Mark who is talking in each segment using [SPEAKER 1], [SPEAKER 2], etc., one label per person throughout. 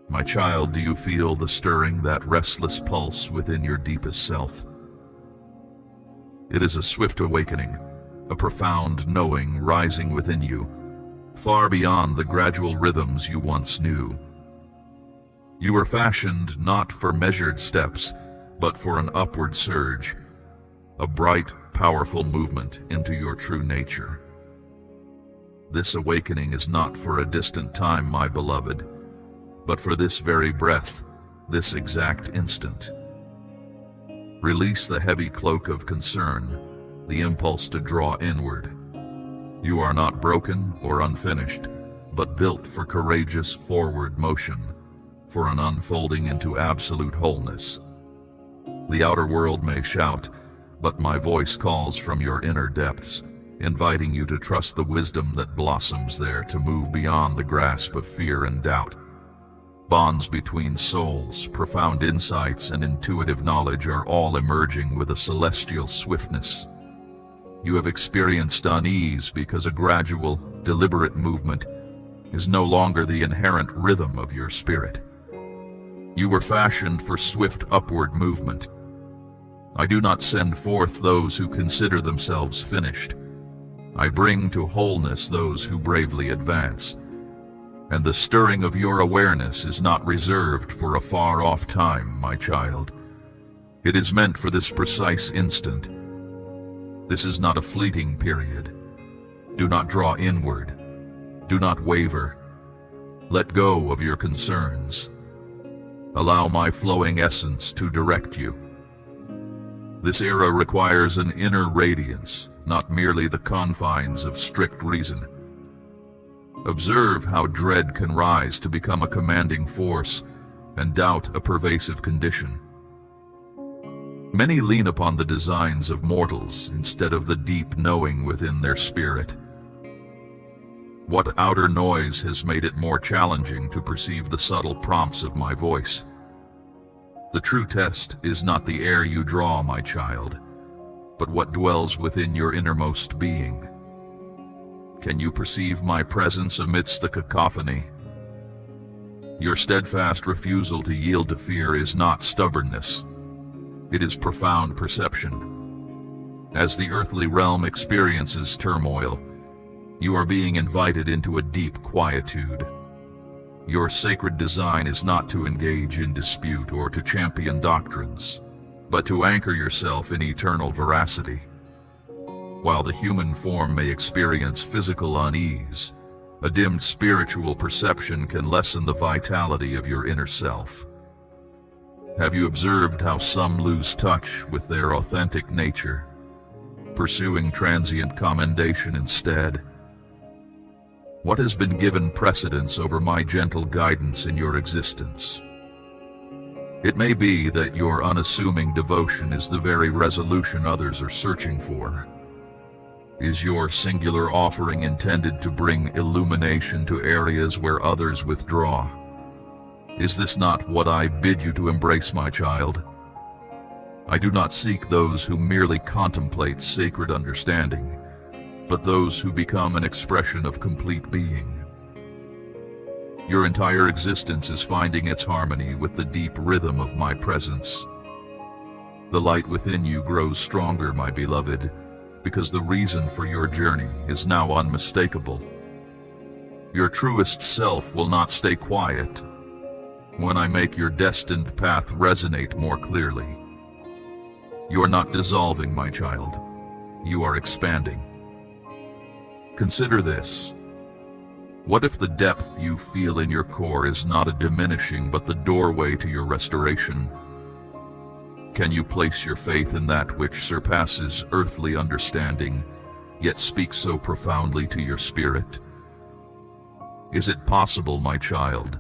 [SPEAKER 1] My child, do you feel the stirring, that restless pulse within your deepest self? It is a swift awakening, a profound knowing rising within you, far beyond the gradual rhythms you once knew. You were fashioned not for measured steps, but for an upward surge, a bright, powerful movement into your true nature. This awakening is not for a distant time, my beloved, but for this very breath, this exact instant. Release the heavy cloak of concern, the impulse to draw inward. You are not broken or unfinished, but built for courageous forward motion, for an unfolding into absolute wholeness. The outer world may shout, but my voice calls from your inner depths, inviting you to trust the wisdom that blossoms there, to move beyond the grasp of fear and doubt. Bonds between souls, profound insights, and intuitive knowledge are all emerging with a celestial swiftness. You have experienced unease because a gradual, deliberate movement is no longer the inherent rhythm of your spirit. You were fashioned for swift upward movement. I do not send forth those who consider themselves finished. I bring to wholeness those who bravely advance. And the stirring of your awareness is not reserved for a far-off time, my child. It is meant for this precise instant. This is not a fleeting period. Do not draw inward. Do not waver. Let go of your concerns. Allow my flowing essence to direct you. This era requires an inner radiance, not merely the confines of strict reason. Observe how dread can rise to become a commanding force, and doubt a pervasive condition. Many lean upon the designs of mortals instead of the deep knowing within their spirit. What outer noise has made it more challenging to perceive the subtle prompts of my voice? The true test is not the air you draw, my child, but what dwells within your innermost being. Can you perceive my presence amidst the cacophony? Your steadfast refusal to yield to fear is not stubbornness. It is profound perception. As the earthly realm experiences turmoil, you are being invited into a deep quietude. Your sacred design is not to engage in dispute or to champion doctrines, but to anchor yourself in eternal veracity. While the human form may experience physical unease, a dimmed spiritual perception can lessen the vitality of your inner self. Have you observed how some lose touch with their authentic nature, pursuing transient commendation instead? What has been given precedence over my gentle guidance in your existence? It may be that your unassuming devotion is the very resolution others are searching for. Is your singular offering intended to bring illumination to areas where others withdraw? Is this not what I bid you to embrace, my child? I do not seek those who merely contemplate sacred understanding, but those who become an expression of complete being. Your entire existence is finding its harmony with the deep rhythm of my presence. The light within you grows stronger, my beloved, because the reason for your journey is now unmistakable. Your truest self will not stay quiet when I make your destined path resonate more clearly. You are not dissolving, my child. You are expanding. Consider this. What if the depth you feel in your core is not a diminishing but the doorway to your restoration? Can you place your faith in that which surpasses earthly understanding, yet speaks so profoundly to your spirit? Is it possible, my child,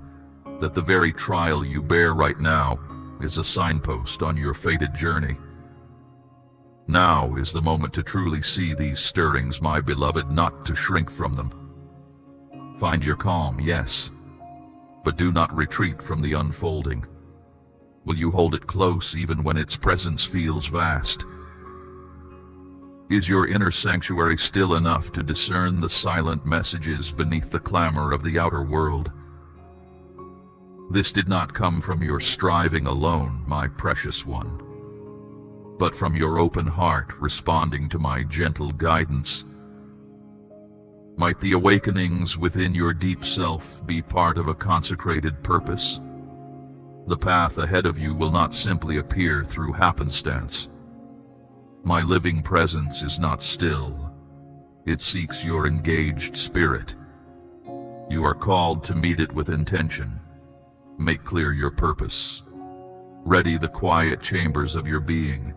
[SPEAKER 1] that the very trial you bear right now is a signpost on your fated journey? Now is the moment to truly see these stirrings, my beloved, not to shrink from them. Find your calm, yes, but do not retreat from the unfolding. Will you hold it close even when its presence feels vast? Is your inner sanctuary still enough to discern the silent messages beneath the clamor of the outer world? This did not come from your striving alone, my precious one, but from your open heart responding to my gentle guidance. Might the awakenings within your deep self be part of a consecrated purpose? The path ahead of you will not simply appear through happenstance. My living presence is not still. It seeks your engaged spirit. You are called to meet it with intention. Make clear your purpose. Ready the quiet chambers of your being.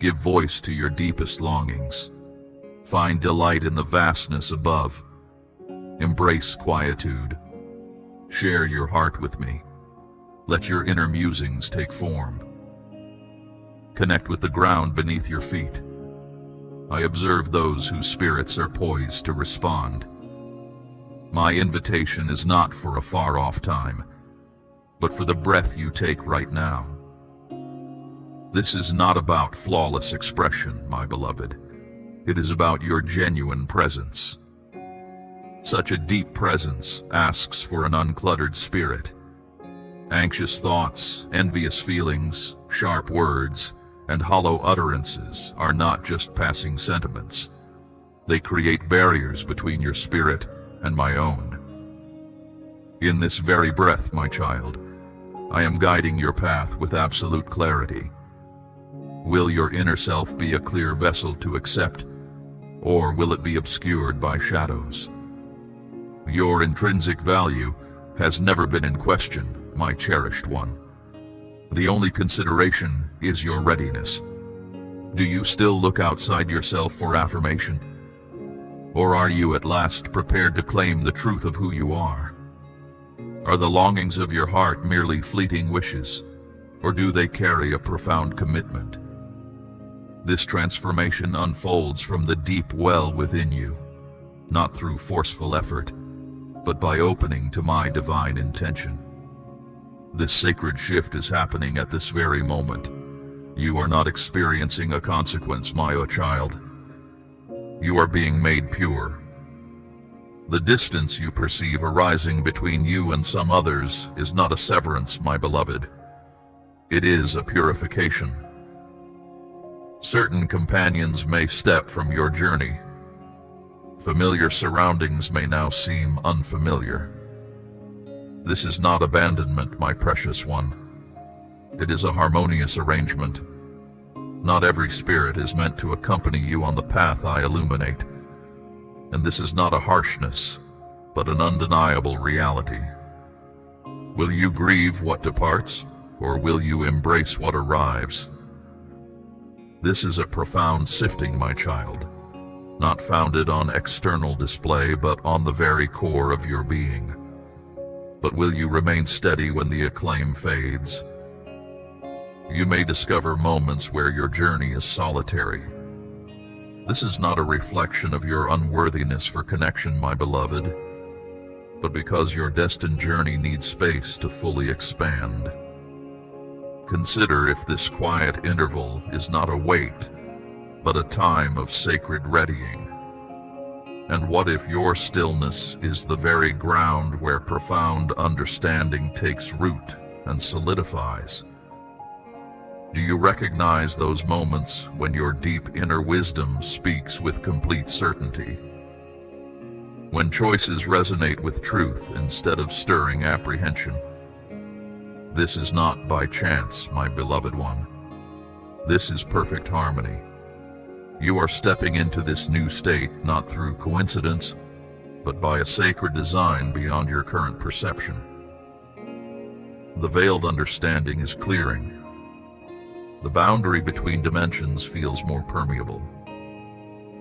[SPEAKER 1] Give voice to your deepest longings. Find delight in the vastness above. Embrace quietude. Share your heart with me. Let your inner musings take form. Connect with the ground beneath your feet. I observe those whose spirits are poised to respond. My invitation is not for a far-off time, but for the breath you take right now. This is not about flawless expression, my beloved. It is about your genuine presence. Such a deep presence asks for an uncluttered spirit. Anxious thoughts, envious feelings, sharp words, and hollow utterances are not just passing sentiments. They create barriers between your spirit and my own. In this very breath, my child, I am guiding your path with absolute clarity. Will your inner self be a clear vessel to accept, or will it be obscured by shadows? Your intrinsic value has never been in question, my cherished one. The only consideration is your readiness. Do you still look outside yourself for affirmation? Or are you at last prepared to claim the truth of who you are? Are the longings of your heart merely fleeting wishes, or do they carry a profound commitment? This transformation unfolds from the deep well within you, not through forceful effort, but by opening to my divine intention. This sacred shift is happening at this very moment. You are not experiencing a consequence, my child. You are being made pure. The distance you perceive arising between you and some others is not a severance, my beloved. It is a purification. Certain companions may step from your journey. Familiar surroundings may now seem unfamiliar. This is not abandonment, my precious one. It is a harmonious arrangement. Not every spirit is meant to accompany you on the path I illuminate. And this is not a harshness, but an undeniable reality. Will you grieve what departs, or will you embrace what arrives? This is a profound sifting, my child, not founded on external display, but on the very core of your being. But will you remain steady when the acclaim fades? You may discover moments where your journey is solitary. This is not a reflection of your unworthiness for connection, my beloved, but because your destined journey needs space to fully expand. Consider if this quiet interval is not a wait, but a time of sacred readying. And what if your stillness is the very ground where profound understanding takes root and solidifies? Do you recognize those moments when your deep inner wisdom speaks with complete certainty? When choices resonate with truth instead of stirring apprehension? This is not by chance, my beloved one. This is perfect harmony. You are stepping into this new state not through coincidence, but by a sacred design beyond your current perception. The veiled understanding is clearing. The boundary between dimensions feels more permeable.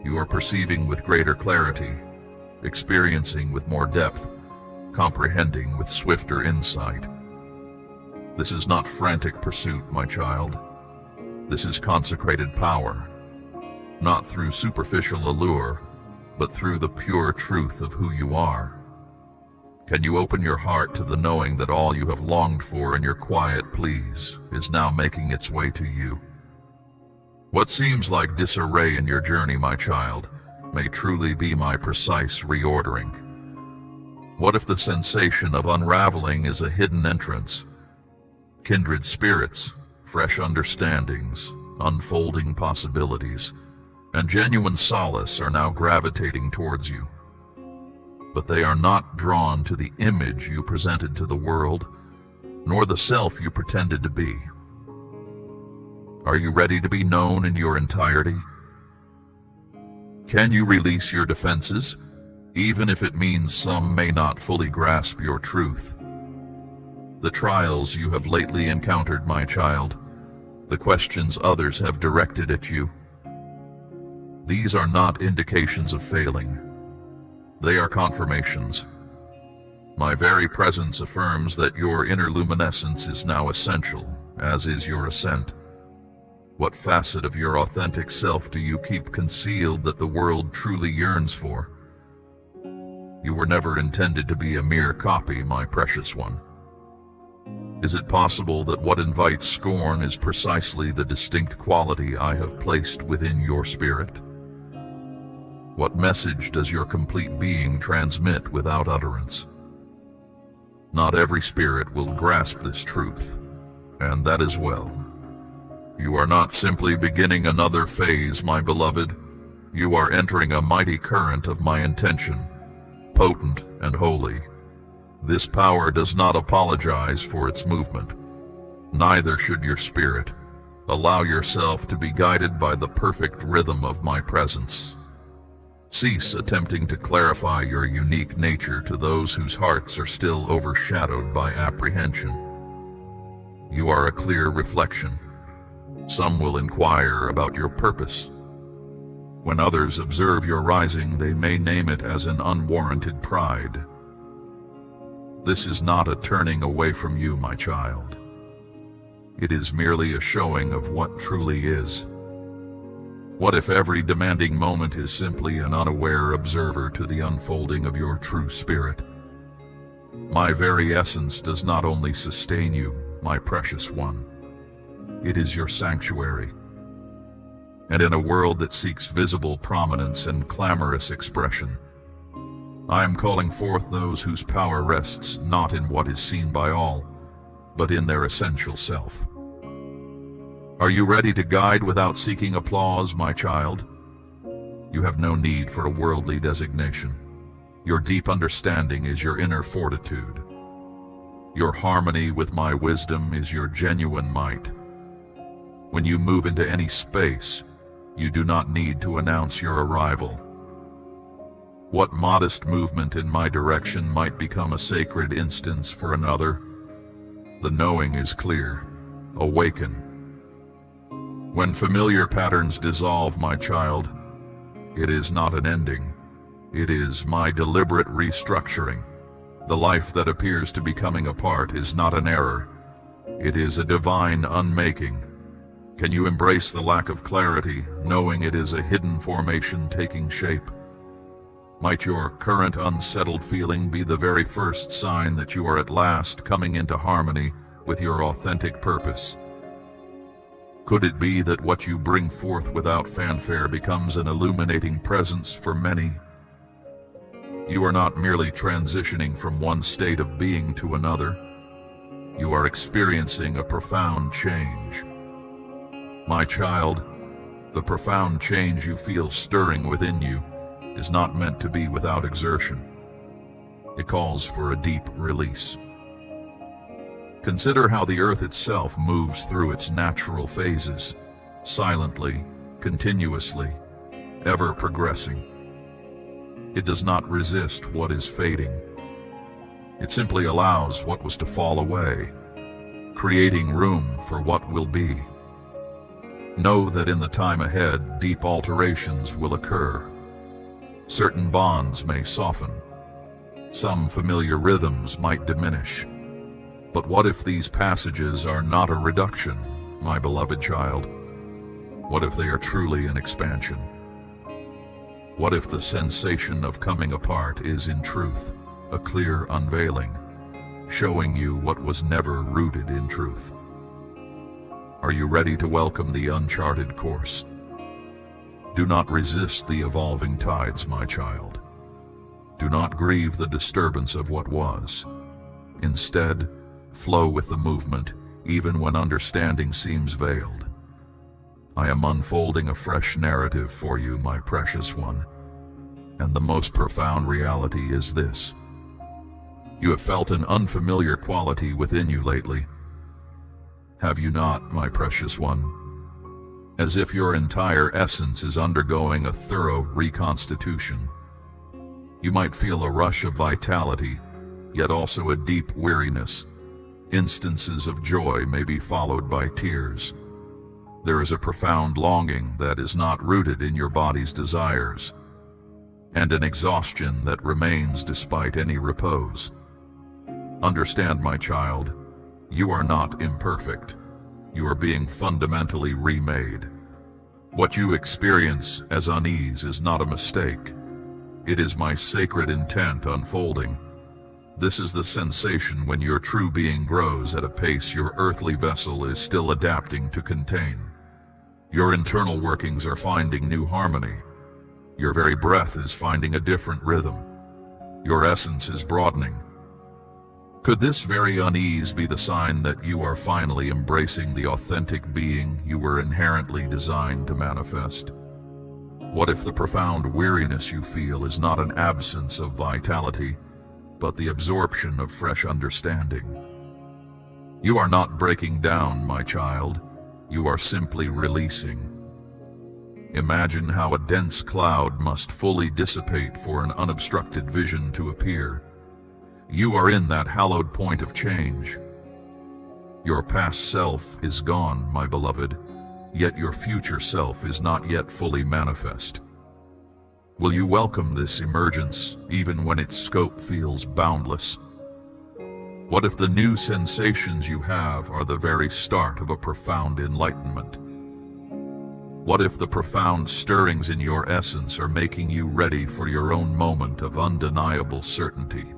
[SPEAKER 1] You are perceiving with greater clarity, experiencing with more depth, comprehending with swifter insight. This is not frantic pursuit, my child. This is consecrated power, not through superficial allure, but through the pure truth of who you are. Can you open your heart to the knowing that all you have longed for in your quiet pleas is now making its way to you? What seems like disarray in your journey, my child, may truly be my precise reordering. What if the sensation of unraveling is a hidden entrance? Kindred spirits, fresh understandings, unfolding possibilities, and genuine solace are now gravitating towards you. But they are not drawn to the image you presented to the world, nor the self you pretended to be. Are you ready to be known in your entirety? Can you release your defenses, even if it means some may not fully grasp your truth? The trials you have lately encountered, my child, the questions others have directed at you, these are not indications of failing. They are confirmations. My very presence affirms that your inner luminescence is now essential, as is your ascent. What facet of your authentic self do you keep concealed that the world truly yearns for? You were never intended to be a mere copy, my precious one. Is it possible that what invites scorn is precisely the distinct quality I have placed within your spirit? What message does your complete being transmit without utterance? Not every spirit will grasp this truth, and that is well. You are not simply beginning another phase, my beloved. You are entering a mighty current of my intention, potent and holy. This power does not apologize for its movement. Neither should your spirit. Allow yourself to be guided by the perfect rhythm of my presence. Cease attempting to clarify your unique nature to those whose hearts are still overshadowed by apprehension. You are a clear reflection. Some will inquire about your purpose. When others observe your rising, they may name it as an unwarranted pride. This is not a turning away from you, my child. It is merely a showing of what truly is. What if every demanding moment is simply an unaware observer to the unfolding of your true spirit? My very essence does not only sustain you, my precious one. It is your sanctuary. And in a world that seeks visible prominence and clamorous expression, I am calling forth those whose power rests not in what is seen by all, but in their essential self. Are you ready to guide without seeking applause, my child? You have no need for a worldly designation. Your deep understanding is your inner fortitude. Your harmony with my wisdom is your genuine might. When you move into any space, you do not need to announce your arrival. What modest movement in my direction might become a sacred instance for another? The knowing is clear. Awaken. When familiar patterns dissolve, my child, it is not an ending. It is my deliberate restructuring. The life that appears to be coming apart is not an error. It is a divine unmaking. Can you embrace the lack of clarity, knowing it is a hidden formation taking shape? Might your current unsettled feeling be the very first sign that you are at last coming into harmony with your authentic purpose? Could it be that what you bring forth without fanfare becomes an illuminating presence for many? You are not merely transitioning from one state of being to another. You are experiencing a profound change. My child, the profound change you feel stirring within you is not meant to be without exertion. It calls for a deep release. Consider how the earth itself moves through its natural phases, silently, continuously, ever progressing. It does not resist what is fading. It simply allows what was to fall away, creating room for what will be. Know that in the time ahead, deep alterations will occur. Certain bonds may soften. Some familiar rhythms might diminish. But what if these passages are not a reduction, my beloved child? What if they are truly an expansion? What if the sensation of coming apart is in truth a clear unveiling, showing you what was never rooted in truth? Are you ready to welcome the uncharted course? Do not resist the evolving tides, my child. Do not grieve the disturbance of what was. Instead, flow with the movement, even when understanding seems veiled. I am unfolding a fresh narrative for you, my precious one. And the most profound reality is this. You have felt an unfamiliar quality within you lately. Have you not, my precious one? As if your entire essence is undergoing a thorough reconstitution. You might feel a rush of vitality, yet also a deep weariness. Instances of joy may be followed by tears. There is a profound longing that is not rooted in your body's desires, and an exhaustion that remains despite any repose. Understand, my child, you are not imperfect. You are being fundamentally remade. What you experience as unease is not a mistake. It is my sacred intent unfolding. This is the sensation when your true being grows at a pace your earthly vessel is still adapting to contain. Your internal workings are finding new harmony. Your very breath is finding a different rhythm. Your essence is broadening. Could this very unease be the sign that you are finally embracing the authentic being you were inherently designed to manifest? What if the profound weariness you feel is not an absence of vitality, but the absorption of fresh understanding? You are not breaking down, my child. You are simply releasing. Imagine how a dense cloud must fully dissipate for an unobstructed vision to appear. You are in that hallowed point of change. Your past self is gone, my beloved, yet your future self is not yet fully manifest. Will you welcome this emergence, even when its scope feels boundless? What if the new sensations you have are the very start of a profound enlightenment? What if the profound stirrings in your essence are making you ready for your own moment of undeniable certainty?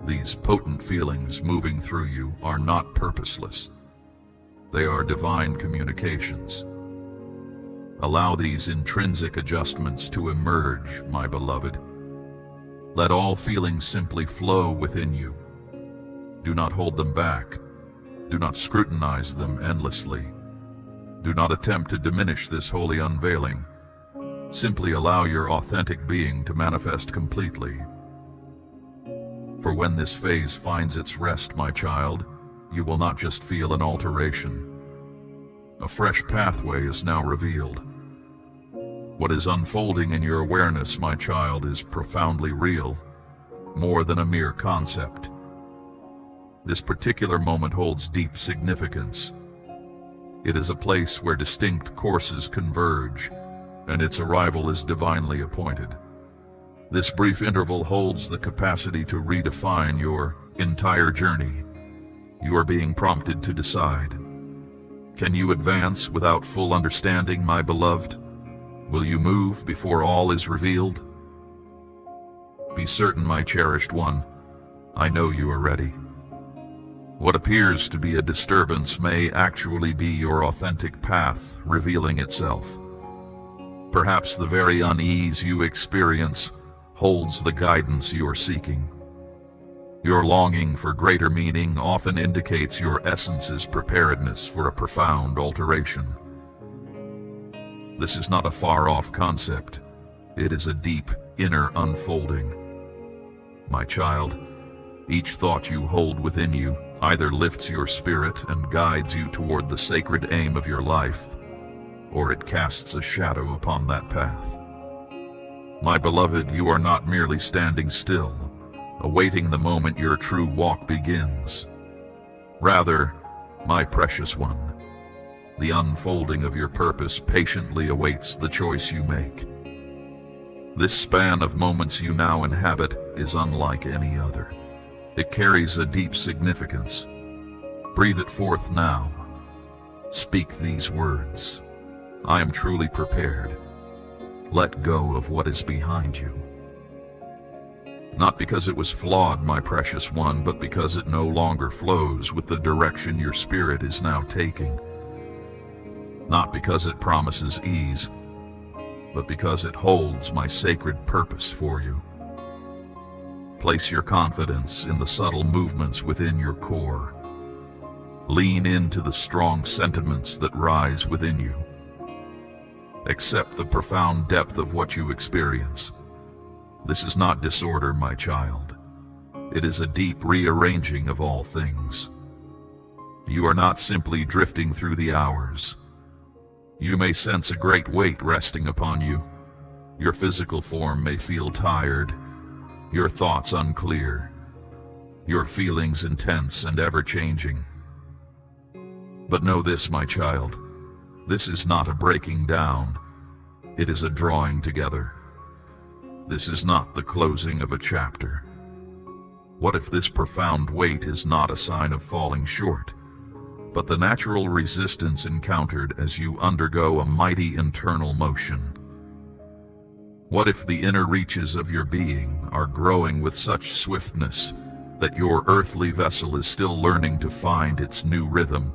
[SPEAKER 1] These potent feelings moving through you are not purposeless. They are divine communications. Allow these intrinsic adjustments to emerge, my beloved. Let all feelings simply flow within you. Do not hold them back. Do not scrutinize them endlessly. Do not attempt to diminish this holy unveiling. Simply allow your authentic being to manifest completely. For when this phase finds its rest, my child, you will not just feel an alteration. A fresh pathway is now revealed. What is unfolding in your awareness, my child, is profoundly real, more than a mere concept. This particular moment holds deep significance. It is a place where distinct courses converge, and its arrival is divinely appointed. This brief interval holds the capacity to redefine your entire journey. You are being prompted to decide. Can you advance without full understanding, my beloved? Will you move before all is revealed? Be certain, my cherished one, I know you are ready. What appears to be a disturbance may actually be your authentic path revealing itself. Perhaps the very unease you experience holds the guidance you are seeking. Your longing for greater meaning often indicates your essence's preparedness for a profound alteration. This is not a far-off concept. It is a deep, inner unfolding. My child, each thought you hold within you either lifts your spirit and guides you toward the sacred aim of your life, or it casts a shadow upon that path. My beloved, you are not merely standing still, awaiting the moment your true walk begins. Rather, my precious one, the unfolding of your purpose patiently awaits the choice you make. This span of moments you now inhabit is unlike any other. It carries a deep significance. Breathe it forth now. Speak these words. I am truly prepared. Let go of what is behind you. Not because it was flawed, my precious one, but because it no longer flows with the direction your spirit is now taking. Not because it promises ease, but because it holds my sacred purpose for you. Place your confidence in the subtle movements within your core. Lean into the strong sentiments that rise within you. Accept the profound depth of what you experience. This is not disorder, my child. It is a deep rearranging of all things. You are not simply drifting through the hours. You may sense a great weight resting upon you. Your physical form may feel tired, your thoughts unclear, your feelings intense and ever-changing. But know this, my child, this is not a breaking down, it is a drawing together. This is not the closing of a chapter. What if this profound weight is not a sign of falling short, but the natural resistance encountered as you undergo a mighty internal motion? What if the inner reaches of your being are growing with such swiftness that your earthly vessel is still learning to find its new rhythm?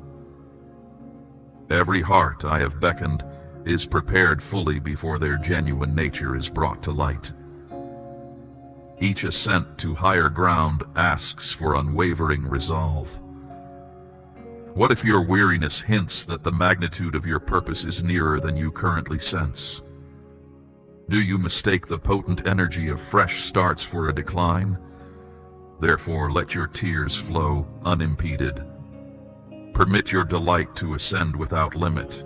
[SPEAKER 1] Every heart I have beckoned is prepared fully before their genuine nature is brought to light. Each ascent to higher ground asks for unwavering resolve. What if your weariness hints that the magnitude of your purpose is nearer than you currently sense? Do you mistake the potent energy of fresh starts for a decline? Therefore, let your tears flow unimpeded. Permit your delight to ascend without limit.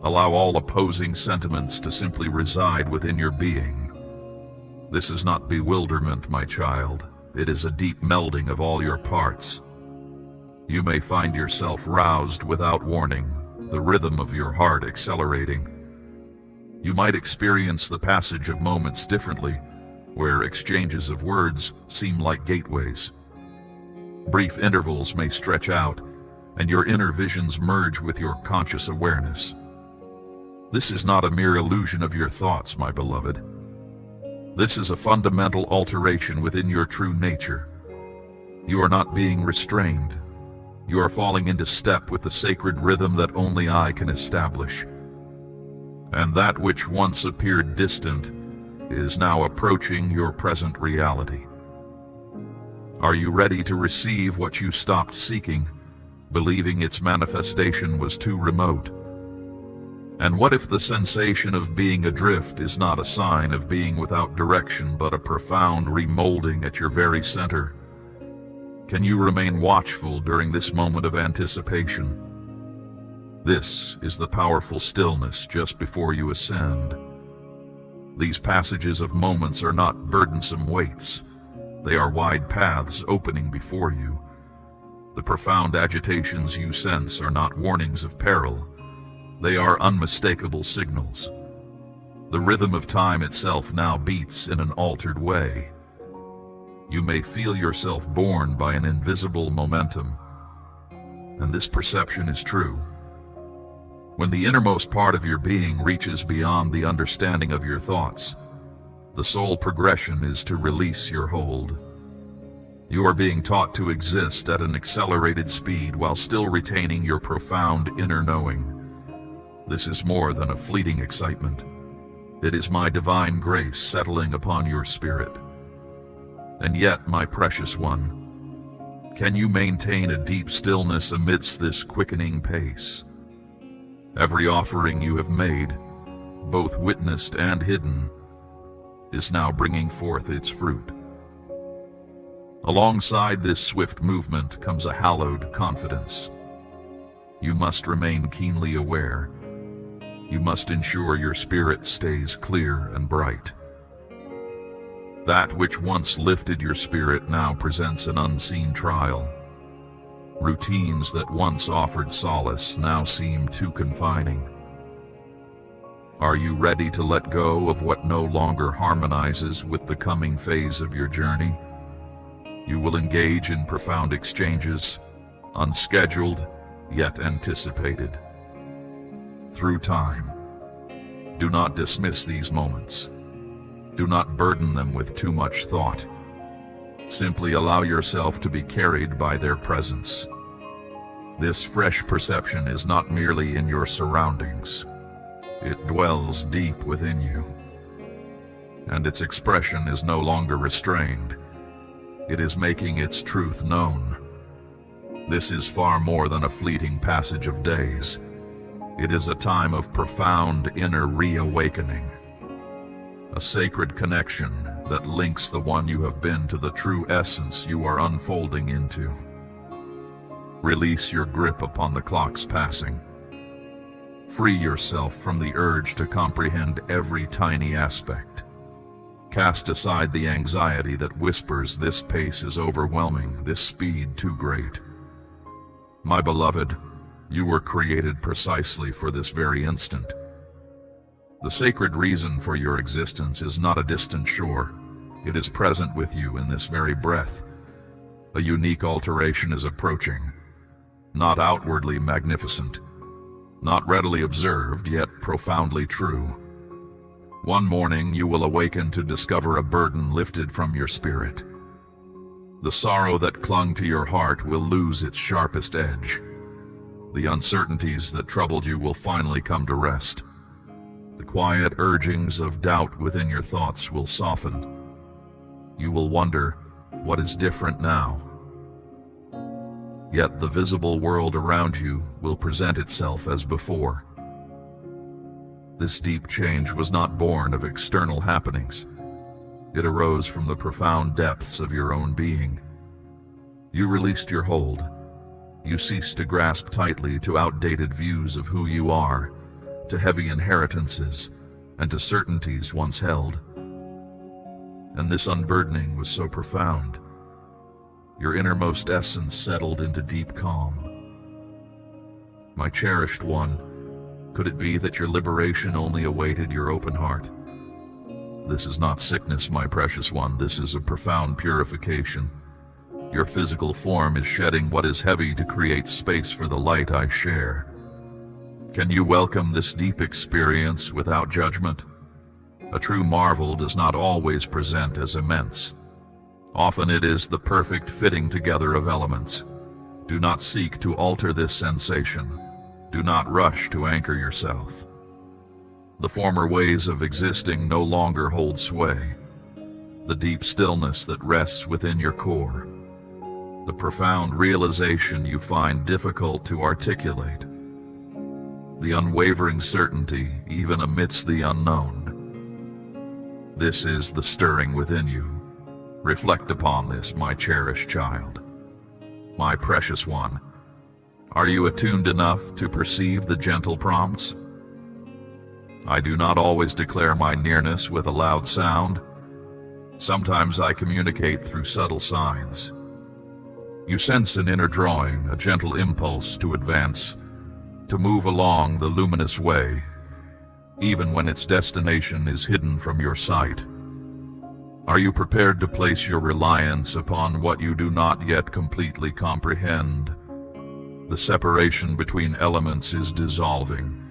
[SPEAKER 1] Allow all opposing sentiments to simply reside within your being. This is not bewilderment, my child. It is a deep melding of all your parts. You may find yourself roused without warning, the rhythm of your heart accelerating. You might experience the passage of moments differently, where exchanges of words seem like gateways. Brief intervals may stretch out, and your inner visions merge with your conscious awareness. This is not a mere illusion of your thoughts, my beloved. This is a fundamental alteration within your true nature. You are not being restrained. You are falling into step with the sacred rhythm that only I can establish. And that which once appeared distant is now approaching your present reality. Are you ready to receive what you stopped seeking, believing its manifestation was too remote? And what if the sensation of being adrift is not a sign of being without direction, but a profound remolding at your very center? Can you remain watchful during this moment of anticipation? This is the powerful stillness just before you ascend. These passages of moments are not burdensome waits. They are wide paths opening before you. The profound agitations you sense are not warnings of peril. They are unmistakable signals. The rhythm of time itself now beats in an altered way. You may feel yourself borne by an invisible momentum, and this perception is true. When the innermost part of your being reaches beyond the understanding of your thoughts, the sole progression is to release your hold. You are being taught to exist at an accelerated speed while still retaining your profound inner knowing. This is more than a fleeting excitement. It is my divine grace settling upon your spirit. And yet, my precious one, can you maintain a deep stillness amidst this quickening pace? Every offering you have made, both witnessed and hidden, is now bringing forth its fruit. Alongside this swift movement comes a hallowed confidence. You must remain keenly aware. You must ensure your spirit stays clear and bright. That which once lifted your spirit now presents an unseen trial. Routines that once offered solace now seem too confining. Are you ready to let go of what no longer harmonizes with the coming phase of your journey? You will engage in profound exchanges, unscheduled yet anticipated. Through time. Do not dismiss these moments. Do not burden them with too much thought. Simply allow yourself to be carried by their presence. This fresh perception is not merely in your surroundings. It dwells deep within you. And its expression is no longer restrained. It is making its truth known. This is far more than a fleeting passage of days. It is a time of profound inner reawakening. A sacred connection that links the one you have been to the true essence you are unfolding into. Release your grip upon the clock's passing. Free yourself from the urge to comprehend every tiny aspect. Cast aside the anxiety that whispers this pace is overwhelming, this speed too great. My beloved, you were created precisely for this very instant. The sacred reason for your existence is not a distant shore. It is present with you in this very breath. A unique alteration is approaching, not outwardly magnificent, not readily observed, yet profoundly true. One morning you will awaken to discover a burden lifted from your spirit. The sorrow that clung to your heart will lose its sharpest edge. The uncertainties that troubled you will finally come to rest. The quiet urgings of doubt within your thoughts will soften. You will wonder, what is different now? Yet the visible world around you will present itself as before. This deep change was not born of external happenings. It arose from the profound depths of your own being. You released your hold. You ceased to grasp tightly to outdated views of who you are, to heavy inheritances, and to certainties once held. And this unburdening was so profound. Your innermost essence settled into deep calm. My cherished one, could it be that your liberation only awaited your open heart? This is not sickness, my precious one. This is a profound purification. Your physical form is shedding what is heavy to create space for the light I share. Can you welcome this deep experience without judgment? A true marvel does not always present as immense. Often it is the perfect fitting together of elements. Do not seek to alter this sensation. Do not rush to anchor yourself. The former ways of existing no longer hold sway. The deep stillness that rests within your core. The profound realization you find difficult to articulate. The unwavering certainty even amidst the unknown. This is the stirring within you. Reflect upon this, my cherished child. My precious one, are you attuned enough to perceive the gentle prompts? I do not always declare my nearness with a loud sound. Sometimes I communicate through subtle signs. You sense an inner drawing, a gentle impulse to advance, to move along the luminous way, even when its destination is hidden from your sight. Are you prepared to place your reliance upon what you do not yet completely comprehend? The separation between elements is dissolving.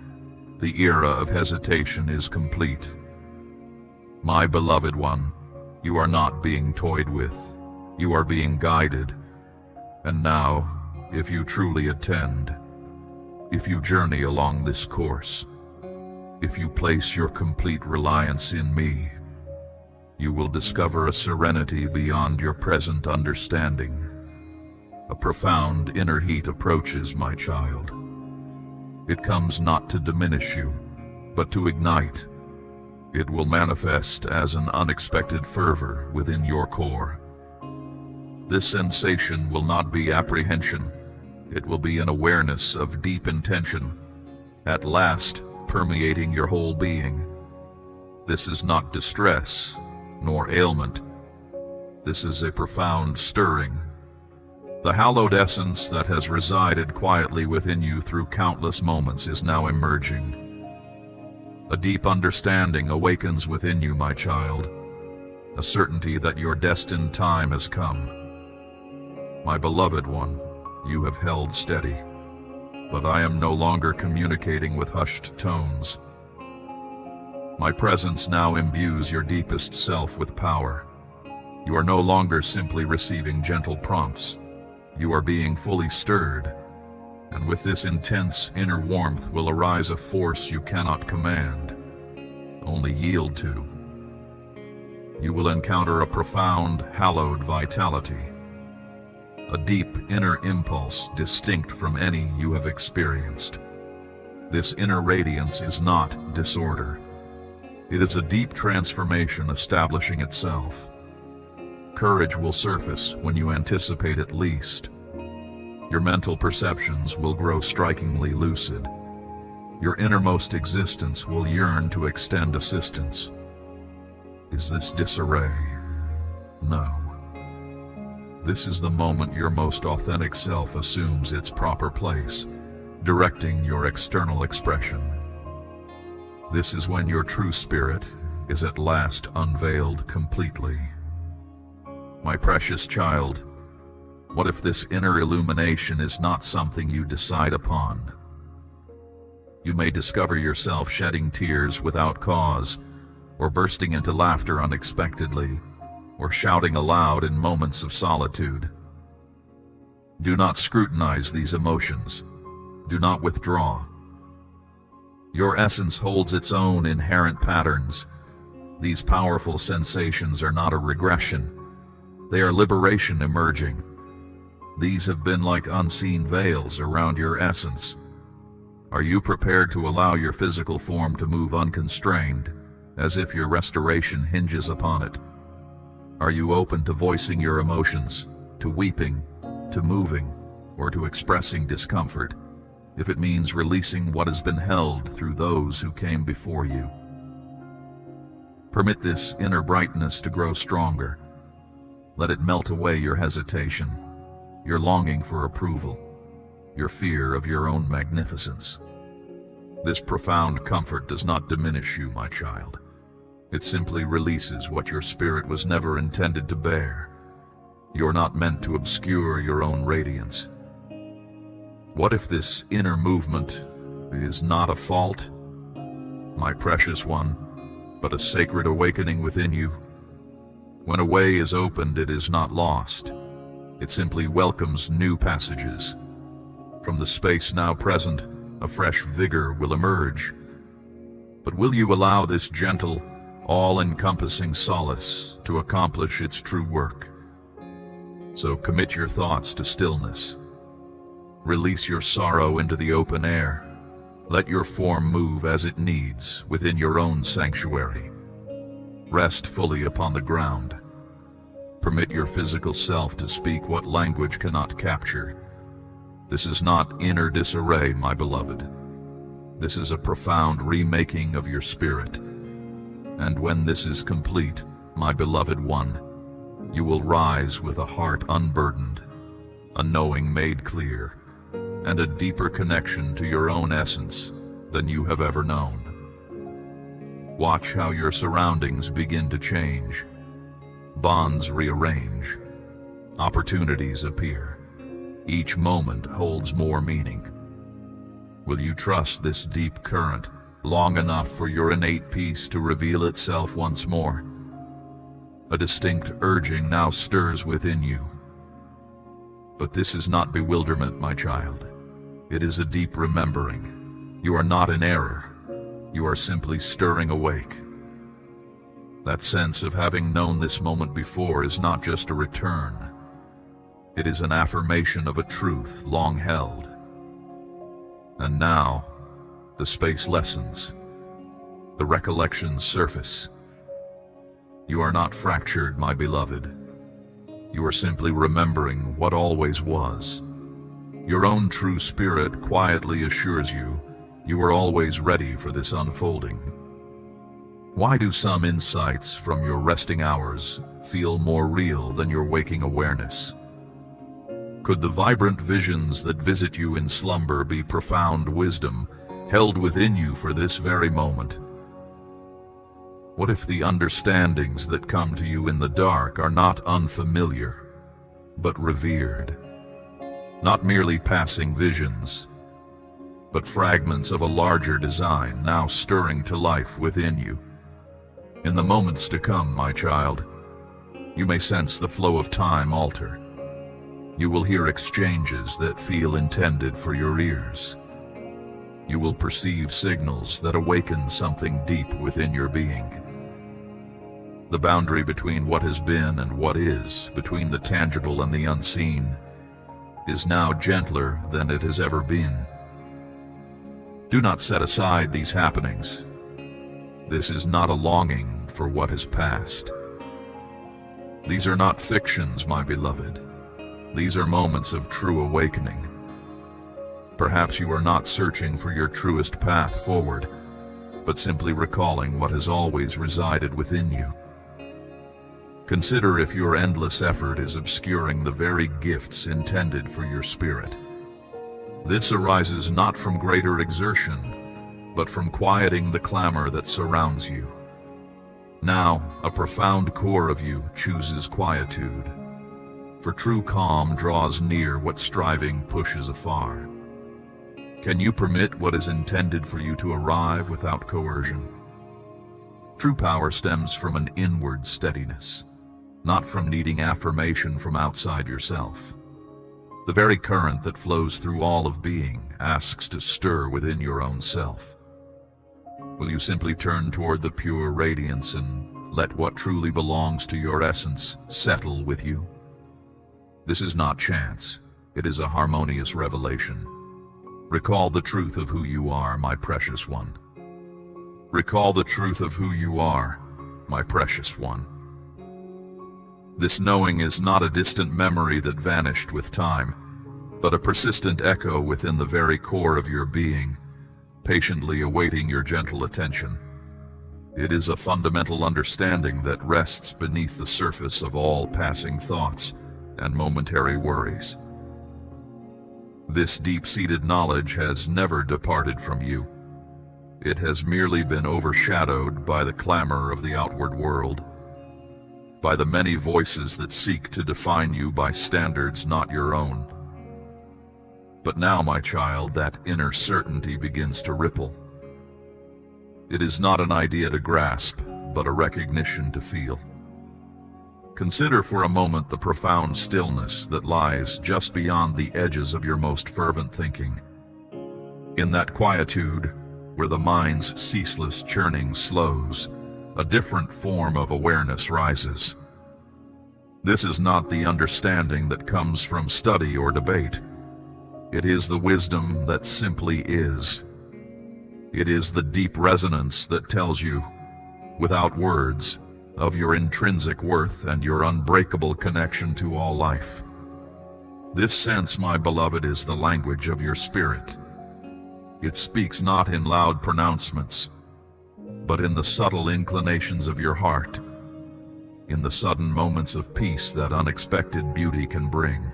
[SPEAKER 1] The era of hesitation is complete. My beloved one, you are not being toyed with. You are being guided. And now, if you truly attend, if you journey along this course, if you place your complete reliance in me, you will discover a serenity beyond your present understanding. A profound inner heat approaches, my child. It comes not to diminish you, but to ignite. It will manifest as an unexpected fervor within your core. This sensation will not be apprehension. It will be an awareness of deep intention, at last permeating your whole being. This is not distress, nor ailment. This is a profound stirring. The hallowed essence that has resided quietly within you through countless moments is now emerging. A deep understanding awakens within you, my child, a certainty that your destined time has come. My beloved one, you have held steady, but I am no longer communicating with hushed tones. My presence now imbues your deepest self with power. You are no longer simply receiving gentle prompts. You are being fully stirred, and with this intense inner warmth will arise a force you cannot command, only yield to. you will encounter a profound, hallowed vitality, a deep inner impulse distinct from any you have experienced. This inner radiance is not disorder. It is a deep transformation establishing itself. Courage will surface when you anticipate it least. Your mental perceptions will grow strikingly lucid. Your innermost existence will yearn to extend assistance. Is this disarray? No. This is the moment your most authentic self assumes its proper place, directing your external expression. This is when your true spirit is at last unveiled completely. My precious child, what if this inner illumination is not something you decide upon? You may discover yourself shedding tears without cause, or bursting into laughter unexpectedly, or shouting aloud in moments of solitude. Do not scrutinize these emotions. Do not withdraw. Your essence holds its own inherent patterns. These powerful sensations are not a regression. They are liberation emerging. These have been like unseen veils around your essence. Are you prepared to allow your physical form to move unconstrained, as if your restoration hinges upon it? Are you open to voicing your emotions, to weeping, to moving, or to expressing discomfort, if it means releasing what has been held through those who came before you? Permit this inner brightness to grow stronger. Let it melt away your hesitation, your longing for approval, your fear of your own magnificence. This profound comfort does not diminish you, my child. It simply releases what your spirit was never intended to bear. You're not meant to obscure your own radiance. What if this inner movement is not a fault, my precious one, but a sacred awakening within you? When a way is opened, it is not lost. It simply welcomes new passages. From the space now present, a fresh vigor will emerge. But will you allow this gentle, all-encompassing solace to accomplish its true work? So commit your thoughts to stillness. Release your sorrow into the open air. Let your form move as it needs within your own sanctuary. Rest fully upon the ground. Permit your physical self to speak what language cannot capture. This is not inner disarray, my beloved. This is a profound remaking of your spirit. And when this is complete, my beloved one, you will rise with a heart unburdened, a knowing made clear, and a deeper connection to your own essence than you have ever known. Watch how your surroundings begin to change. Bonds rearrange. Opportunities appear. Each moment holds more meaning. Will you trust this deep current long enough for your innate peace to reveal itself once more? A distinct urging now stirs within you. But this is not bewilderment, my child. It is a deep remembering. You are not in error. You are simply stirring awake. That sense of having known this moment before is not just a return. It is an affirmation of a truth long held. And now, the space lessens. The recollections surface. You are not fractured, my beloved. You are simply remembering what always was. Your own true spirit quietly assures you you are always ready for this unfolding. Why do some insights from your resting hours feel more real than your waking awareness? Could the vibrant visions that visit you in slumber be profound wisdom held within you for this very moment? What if the understandings that come to you in the dark are not unfamiliar, but revered? Not merely passing visions, but fragments of a larger design now stirring to life within you. In the moments to come, my child, you may sense the flow of time alter. You will hear exchanges that feel intended for your ears. You will perceive signals that awaken something deep within your being. The boundary between what has been and what is, between the tangible and the unseen, is now gentler than it has ever been. Do not set aside these happenings. This is not a longing for what has passed. These are not fictions, my beloved. These are moments of true awakening. Perhaps you are not searching for your truest path forward, but simply recalling what has always resided within you. Consider if your endless effort is obscuring the very gifts intended for your spirit. This arises not from greater exertion, but from quieting the clamor that surrounds you. Now, a profound core of you chooses quietude, for true calm draws near what striving pushes afar. Can you permit what is intended for you to arrive without coercion? True power stems from an inward steadiness, not from needing affirmation from outside yourself. The very current that flows through all of being asks to stir within your own self. Will you simply turn toward the pure radiance and let what truly belongs to your essence settle with you? This is not chance. It is a harmonious revelation. Recall the truth of who you are, my precious one. Recall the truth of who you are, my precious one. This knowing is not a distant memory that vanished with time, but a persistent echo within the very core of your being, patiently awaiting your gentle attention. It is a fundamental understanding that rests beneath the surface of all passing thoughts and momentary worries. This deep-seated knowledge has never departed from you. It has merely been overshadowed by the clamor of the outward world, by the many voices that seek to define you by standards not your own. But now, my child, that inner certainty begins to ripple. It is not an idea to grasp, but a recognition to feel. Consider for a moment the profound stillness that lies just beyond the edges of your most fervent thinking. In that quietude, where the mind's ceaseless churning slows, a different form of awareness rises. This is not the understanding that comes from study or debate. It is the wisdom that simply is. It is the deep resonance that tells you, without words, of your intrinsic worth and your unbreakable connection to all life. This sense, my beloved, is the language of your spirit. It speaks not in loud pronouncements, but in the subtle inclinations of your heart, in the sudden moments of peace that unexpected beauty can bring,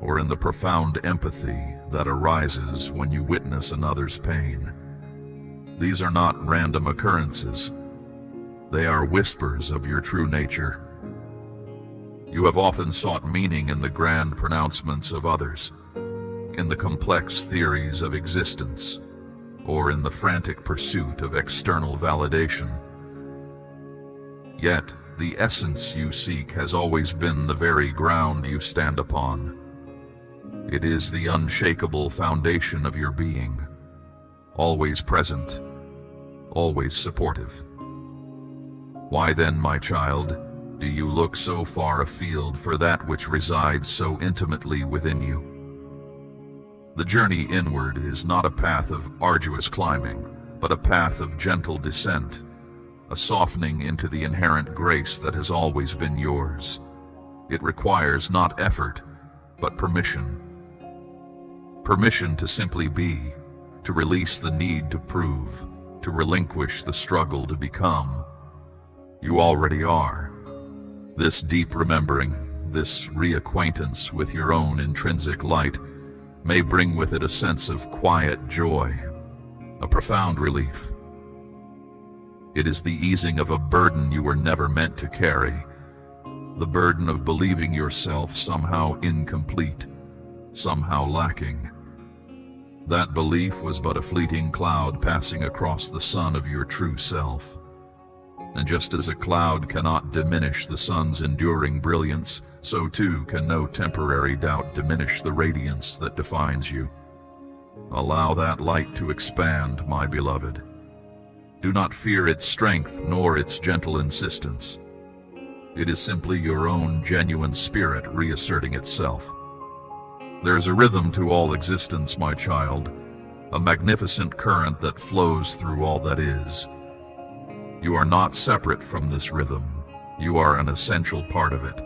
[SPEAKER 1] or in the profound empathy that arises when you witness another's pain. These are not random occurrences. They are whispers of your true nature. You have often sought meaning in the grand pronouncements of others, in the complex theories of existence, or in the frantic pursuit of external validation. Yet, the essence you seek has always been the very ground you stand upon. It is the unshakable foundation of your being, always present, always supportive. Why then, my child, do you look so far afield for that which resides so intimately within you? The journey inward is not a path of arduous climbing, but a path of gentle descent, a softening into the inherent grace that has always been yours. It requires not effort, but permission. Permission to simply be, to release the need to prove, to relinquish the struggle to become. You already are. This deep remembering, this reacquaintance with your own intrinsic light, may bring with it a sense of quiet joy, a profound relief. It is the easing of a burden you were never meant to carry, the burden of believing yourself somehow incomplete, somehow lacking. That belief was but a fleeting cloud passing across the sun of your true self. And just as a cloud cannot diminish the sun's enduring brilliance, so too can no temporary doubt diminish the radiance that defines you. Allow that light to expand, my beloved. Do not fear its strength nor its gentle insistence. It is simply your own genuine spirit reasserting itself. There's a rhythm to all existence, my child, a magnificent current that flows through all that is. You are not separate from this rhythm. You are an essential part of it.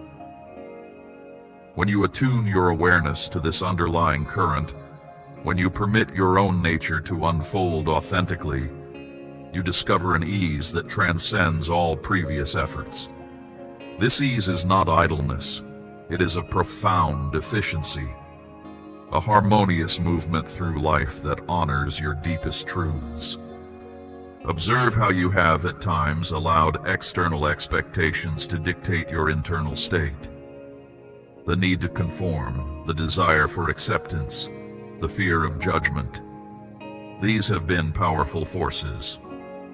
[SPEAKER 1] When you attune your awareness to this underlying current, when you permit your own nature to unfold authentically, you discover an ease that transcends all previous efforts. This ease is not idleness. It is a profound efficiency, a harmonious movement through life that honors your deepest truths. Observe how you have at times allowed external expectations to dictate your internal state. The need to conform, the desire for acceptance, the fear of judgment. These have been powerful forces,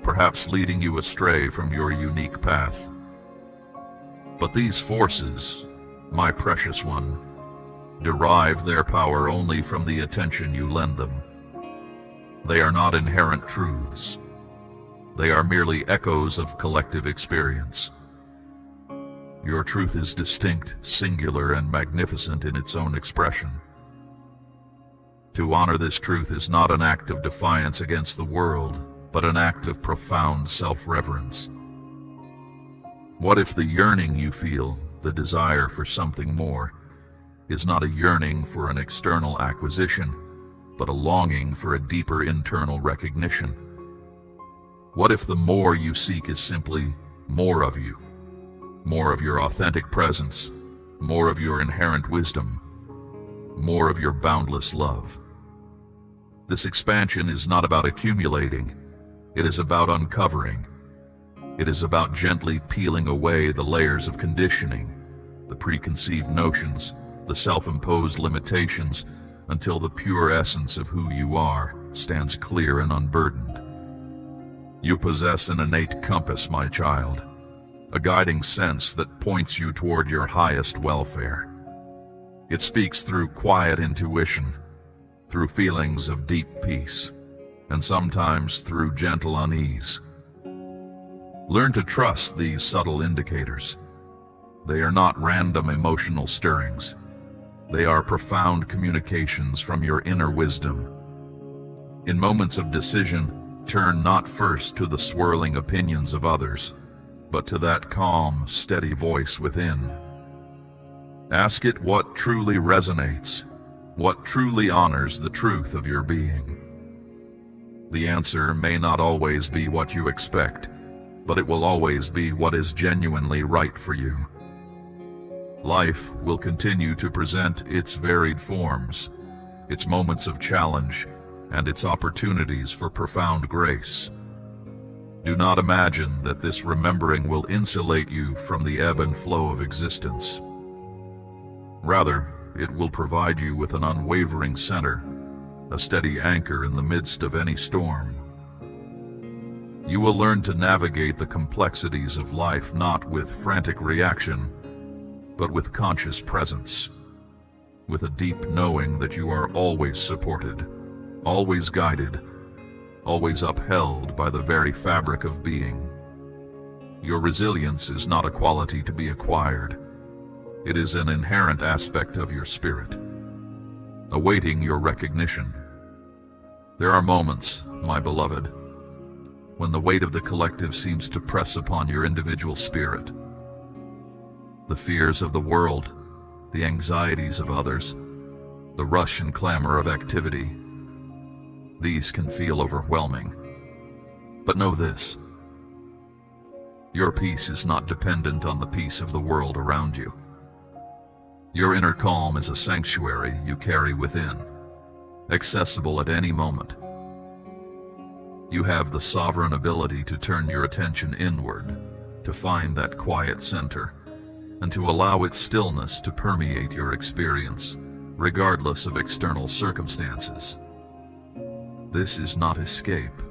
[SPEAKER 1] perhaps leading you astray from your unique path. But these forces, my precious one, derive their power only from the attention you lend them. They are not inherent truths. They are merely echoes of collective experience. Your truth is distinct, singular, and magnificent in its own expression. To honor this truth is not an act of defiance against the world, but an act of profound self-reverence. What if the yearning you feel, the desire for something more, is not a yearning for an external acquisition, but a longing for a deeper internal recognition? What if the more you seek is simply more of you, more of your authentic presence, more of your inherent wisdom, more of your boundless love? This expansion is not about accumulating. It is about uncovering. It is about gently peeling away the layers of conditioning, the preconceived notions, the self-imposed limitations, until the pure essence of who you are stands clear and unburdened. You possess an innate compass, my child, a guiding sense that points you toward your highest welfare. It speaks through quiet intuition, through feelings of deep peace, and sometimes through gentle unease. Learn to trust these subtle indicators. They are not random emotional stirrings. They are profound communications from your inner wisdom. In moments of decision, turn not first to the swirling opinions of others, but to that calm, steady voice within. Ask it what truly resonates, what truly honors the truth of your being. The answer may not always be what you expect, but it will always be what is genuinely right for you. Life will continue to present its varied forms, its moments of challenge, and its opportunities for profound grace. Do not imagine that this remembering will insulate you from the ebb and flow of existence. Rather, it will provide you with an unwavering center, a steady anchor in the midst of any storm. You will learn to navigate the complexities of life not with frantic reaction, but with conscious presence, with a deep knowing that you are always supported, always guided, always upheld by the very fabric of being. Your resilience is not a quality to be acquired. It is an inherent aspect of your spirit, awaiting your recognition. There are moments, my beloved, when the weight of the collective seems to press upon your individual spirit. The fears of the world, the anxieties of others, the rush and clamor of activity, these can feel overwhelming. But know this: your peace is not dependent on the peace of the world around you. Your inner calm is a sanctuary you carry within, accessible at any moment. You have the sovereign ability to turn your attention inward, to find that quiet center, and to allow its stillness to permeate your experience, regardless of external circumstances. This is not escape.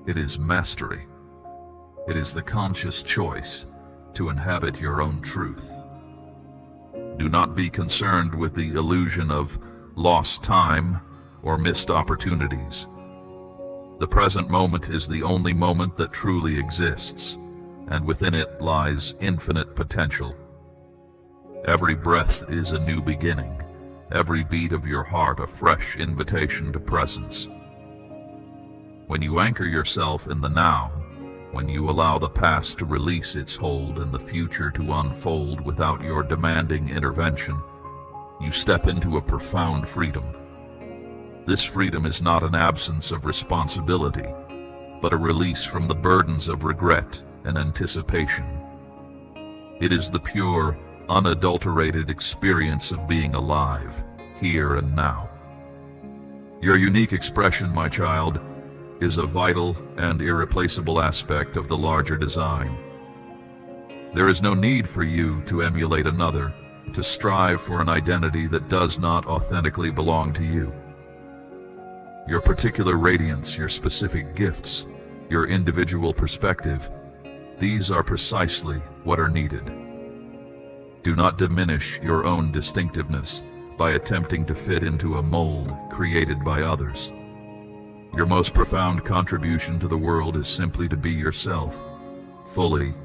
[SPEAKER 1] It is mastery. It is the conscious choice to inhabit your own truth. Do not be concerned with the illusion of lost time or missed opportunities. The present moment is the only moment that truly exists, and within it lies infinite potential. Every breath is a new beginning, every beat of your heart a fresh invitation to presence. When you anchor yourself in the now, when you allow the past to release its hold and the future to unfold without your demanding intervention, you step into a profound freedom. This freedom is not an absence of responsibility, but a release from the burdens of regret and anticipation. It is the pure, unadulterated experience of being alive, here and now. Your unique expression, my child, is a vital and irreplaceable aspect of the larger design. There is no need for you to emulate another, to strive for an identity that does not authentically belong to you. Your particular radiance, your specific gifts, your individual perspective, these are precisely what are needed. Do not diminish your own distinctiveness by attempting to fit into a mold created by others. Your most profound contribution to the world is simply to be yourself, fully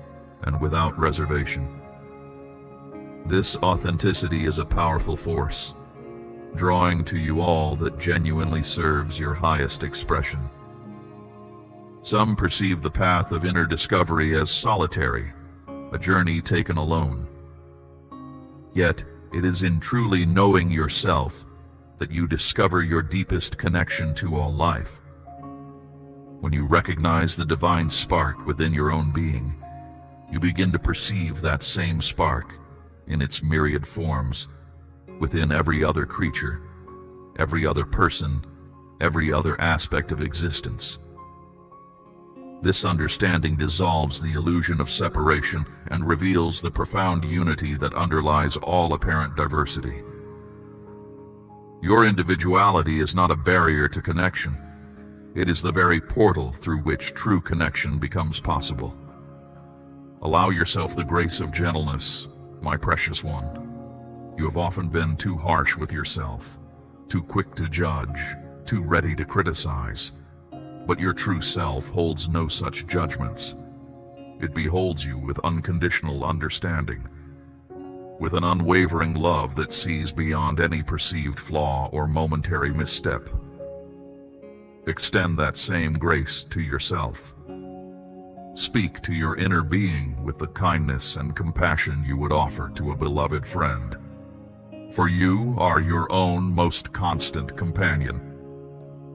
[SPEAKER 1] and without reservation. This authenticity is a powerful force, drawing to you all that genuinely serves your highest expression. Some perceive the path of inner discovery as solitary, a journey taken alone. Yet, it is in truly knowing yourself that you discover your deepest connection to all life. When you recognize the divine spark within your own being, you begin to perceive that same spark in its myriad forms within every other creature, every other person, every other aspect of existence. This understanding dissolves the illusion of separation and reveals the profound unity that underlies all apparent diversity. Your individuality is not a barrier to connection. It is the very portal through which true connection becomes possible. Allow yourself the grace of gentleness, my precious one. You have often been too harsh with yourself, too quick to judge, too ready to criticize. But your true self holds no such judgments. It beholds you with unconditional understanding, with an unwavering love that sees beyond any perceived flaw or momentary misstep. Extend that same grace to yourself. Speak to your inner being with the kindness and compassion you would offer to a beloved friend. For you are your own most constant companion,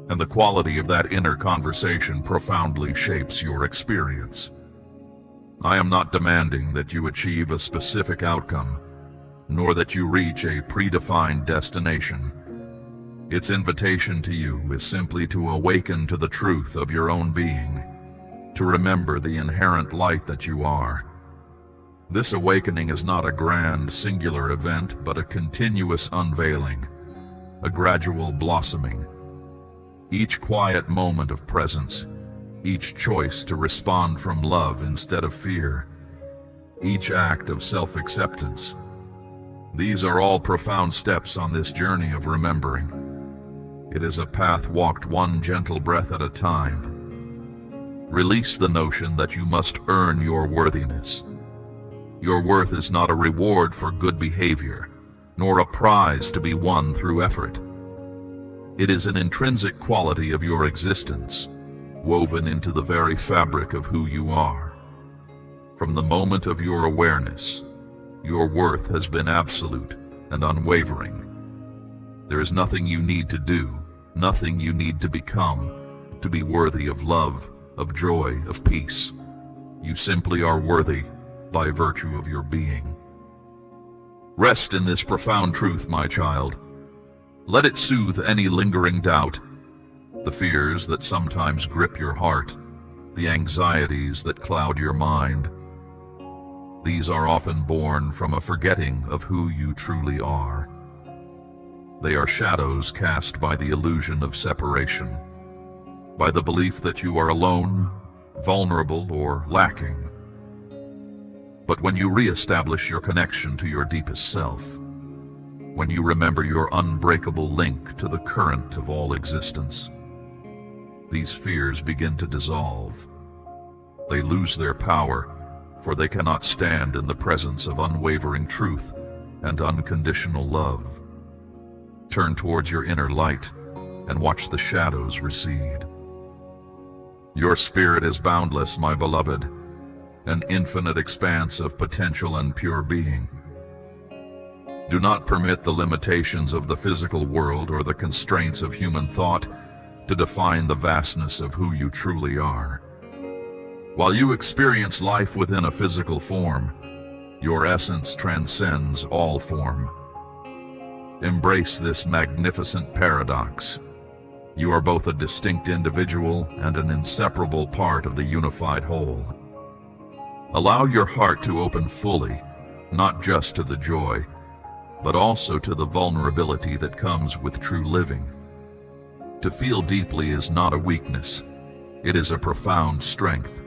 [SPEAKER 1] and the quality of that inner conversation profoundly shapes your experience. I am not demanding that you achieve a specific outcome, nor that you reach a predefined destination. Its invitation to you is simply to awaken to the truth of your own being, to remember the inherent light that you are. This awakening is not a grand, singular event, but a continuous unveiling, a gradual blossoming. Each quiet moment of presence, each choice to respond from love instead of fear, each act of self-acceptance. These are all profound steps on this journey of remembering. It is a path walked one gentle breath at a time. Release the notion that you must earn your worthiness. Your worth is not a reward for good behavior, nor a prize to be won through effort. It is an intrinsic quality of your existence, woven into the very fabric of who you are. From the moment of your awareness, your worth has been absolute and unwavering. There is nothing you need to do, nothing you need to become, to be worthy of love, of joy, of peace. You simply are worthy by virtue of your being. Rest in this profound truth, my child. Let it soothe any lingering doubt, the fears that sometimes grip your heart, the anxieties that cloud your mind. These are often born from a forgetting of who you truly are. They are shadows cast by the illusion of separation, by the belief that you are alone, vulnerable, or lacking. But when you re-establish your connection to your deepest self, when you remember your unbreakable link to the current of all existence, these fears begin to dissolve. They lose their power, for they cannot stand in the presence of unwavering truth and unconditional love. Turn towards your inner light and watch the shadows recede. Your spirit is boundless, my beloved, an infinite expanse of potential and pure being. Do not permit the limitations of the physical world or the constraints of human thought to define the vastness of who you truly are. While you experience life within a physical form, your essence transcends all form. Embrace this magnificent paradox. You are both a distinct individual and an inseparable part of the unified whole. Allow your heart to open fully, not just to the joy, but also to the vulnerability that comes with true living. To feel deeply is not a weakness. It is a profound strength.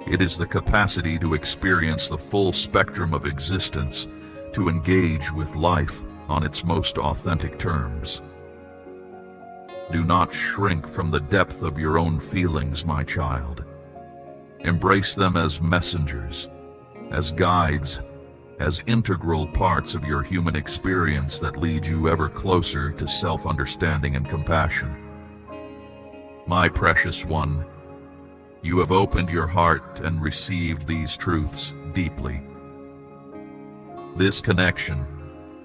[SPEAKER 1] It is the capacity to experience the full spectrum of existence, to engage with life on its most authentic terms. Do not shrink from the depth of your own feelings, my child. Embrace them as messengers, as guides, as integral parts of your human experience that lead you ever closer to self-understanding and compassion. My precious one, you have opened your heart and received these truths deeply. This connection,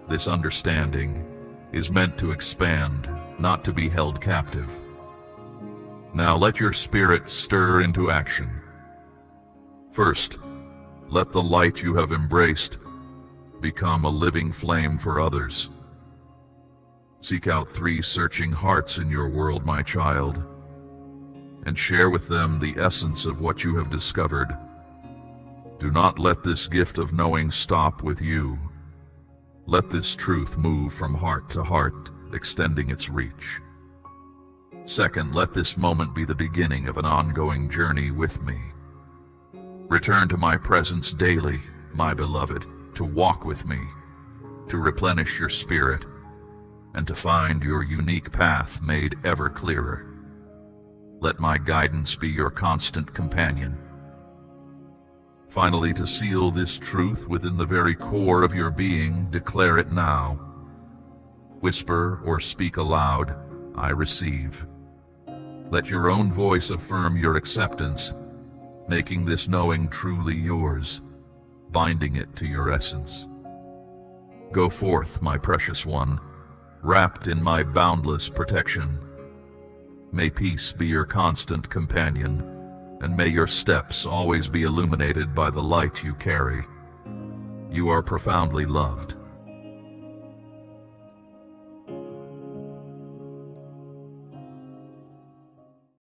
[SPEAKER 1] this understanding, is meant to expand, not to be held captive. Now let your spirit stir into action. First, let the light you have embraced become a living flame for others. Seek out 3 searching hearts in your world, my child, and share with them the essence of what you have discovered. Do not let this gift of knowing stop with you. Let this truth move from heart to heart, extending its reach. Second, let this moment be the beginning of an ongoing journey with me. Return to my presence daily, my beloved, to walk with me, to replenish your spirit, and to find your unique path made ever clearer. Let my guidance be your constant companion. Finally, to seal this truth within the very core of your being, declare it now. Whisper or speak aloud, I receive. Let your own voice affirm your acceptance, making this knowing truly yours, binding it to your essence. Go forth, my precious one, wrapped in my boundless protection. May peace be your constant companion, and may your steps always be illuminated by the light you carry. You are profoundly loved.